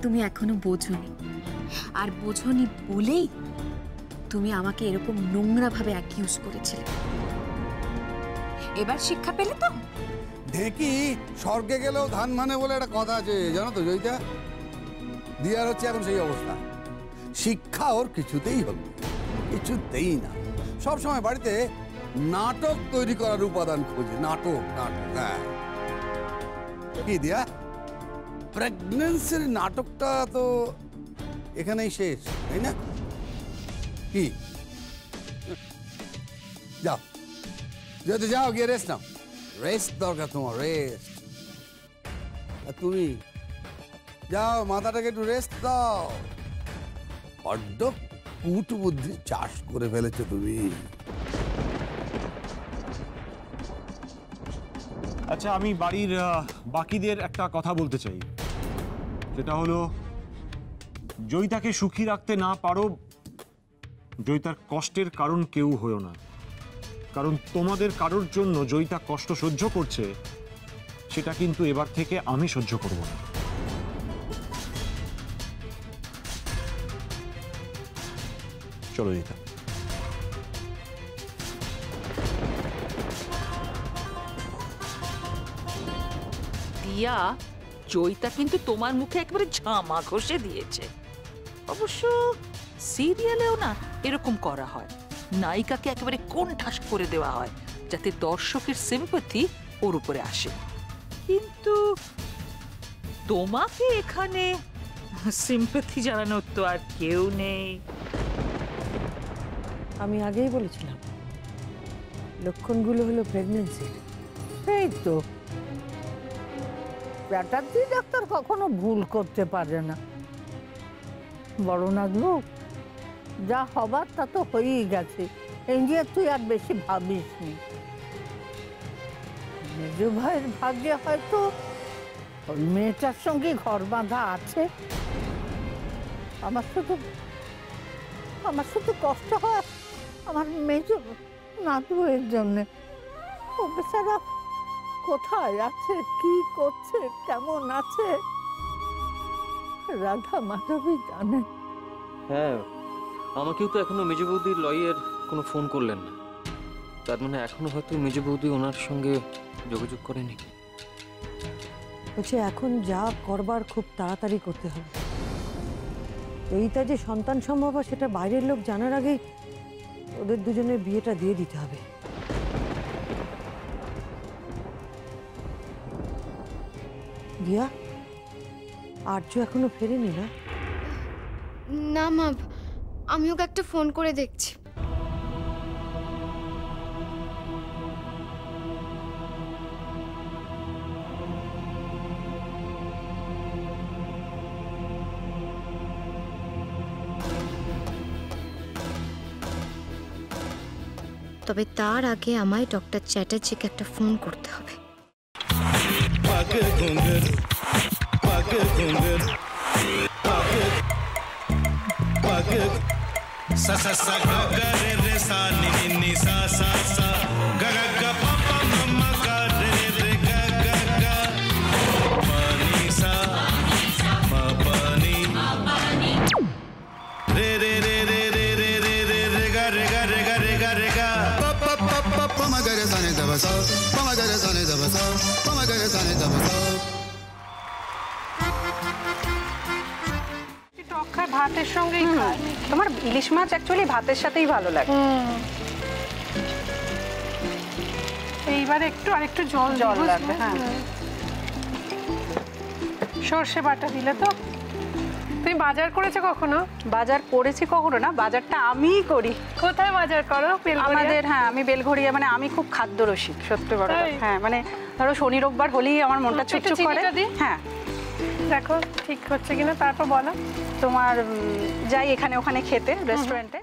তুমি এখনো বোঝোনি, আর বোঝোনি বলেই তুমি আমাকে এরকম নোংরা ভাবে অ্যাকিউজ করেছিলে। এবার শিক্ষা পেলে তো? ঢেকি স্বর্গে গেলেও ধান মানে বলে একটা কথা আছে, জানো তো জয়িতা? দিয়ার হচ্ছে এখন সেই অবস্থা। শিক্ষা ওর কিছুতেই হলো, কিছুতেই না। সব সময় বাড়িতে নাটক তৈরি করার উপাদান খোঁজে। নাটক নাটক। হ্যাঁ, কি দিয়া প্রেগন্যান্সির নাটকটা তো এখানেই শেষ, তাই না? কি যাও, যদি যাও গিয়ে রেস্ট নাও। রেস্ট দরকার তোমার, রেস্ট। আর তুমি যাও, মাথাটাকে একটু রেস্ট দাও। বড্ড কুট বুদ্ধি চাষ করে ফেলেছো তুমি। আচ্ছা, আমি বাড়ির বাকিদের একটা কথা বলতে চাই। সেটা হলো, জয়িতাকে সুখী রাখতে না পারো, জয়িতার কষ্টের কারণ কেউ হয়ো না। কারণ তোমাদের কারোর জন্য জয়িতা কষ্ট সহ্য করছে, সেটা কিন্তু এবার থেকে আমি সহ্য করব না। চলো জয়িতা। দিয়া, জয়িতা কিন্তু তোমার মুখে একেবারে ঝামা ঘষে দিয়েছে। অবশ্য সিরিয়ালেও না এরকম করা হয়, নায়িকাকে একেবারে কোণঠাস করে দেওয়া হয় যাতে দর্শকের সিম্প্যাথি ওর উপরে আসে। কিন্তু তোমাকে এখানে সিম্প্যাথি জানানোর তো আর কেউ নেই। আমি আগেই বলেছিলাম লক্ষণগুলো হলো প্রেগন্যান্সি। এই তো ব্যাটার্জি ডাক্তার কখনো ভুল করতে পারে না। বড় নাগলু, যা হবার তা তো হয়েই গেছে, এই নিয়ে তুই আর বেশি ভাবিস নি। মেজ ভাইয়ের ভাগ্যে হয়তো ওই মেয়েটার সঙ্গে ঘর বাঁধা আছে। আমার শুধু কষ্ট হয় আমার মেজ নাদুয়ের জন্যে। ও বেচারা কোথায় আছে, কি করছে, কেমন আছে, রাধা মাধবী জানে। হ্যাঁ, আমাকেও তো এখনো মেজ বৌদির লয়ের কোনো ফোন করলেন না। তার মানে এখনো হয়তো মেজ বৌদি ওনার সঙ্গে যোগাযোগ করেনি। বলছে এখন যা করবার খুব তাড়াতাড়ি করতে হবে। এইটা যে সন্তান সম্ভব সেটা বাইরের লোক জানার আগেই ওদের দুজনের বিয়েটা দিয়ে দিতে হবে। দিয়া, আর্য এখনো ফেরেনি না? না মা, আমি ওকে একটা ফোন করে দেখছি। তবে তার আগে আমায় ডক্টর চ্যাটার্জিকে একটা ফোন করতে হবে। ভাতের সঙ্গেই খায়। তোমার ইলিশ মাছ অ্যাকচুয়ালি ভাতের সাথেই ভালো লাগে। এইবারে আরেকটু জল লাগবে। হ্যাঁ, সর্ষে বাটা দিলে তো। তুমি বাজার করেছো কখনো? বাজার করেছি কখনো না, বাজারটা আমিই করি। কোথায় বাজার করো? আমাদের, হ্যাঁ, আমি বেলঘড়িয়া, মানে আমি খুব খাদ্যরসিক, সত্যি বড়। হ্যাঁ, মানে ধরো শনি রোববার হলেই আমার মনটা চুপচুপ করে। হ্যাঁ, দেখো ঠিক হচ্ছে কিনা, তারপর বলো। তোমার যাই এখানে ওখানে খেতে, রেস্টুরেন্টে।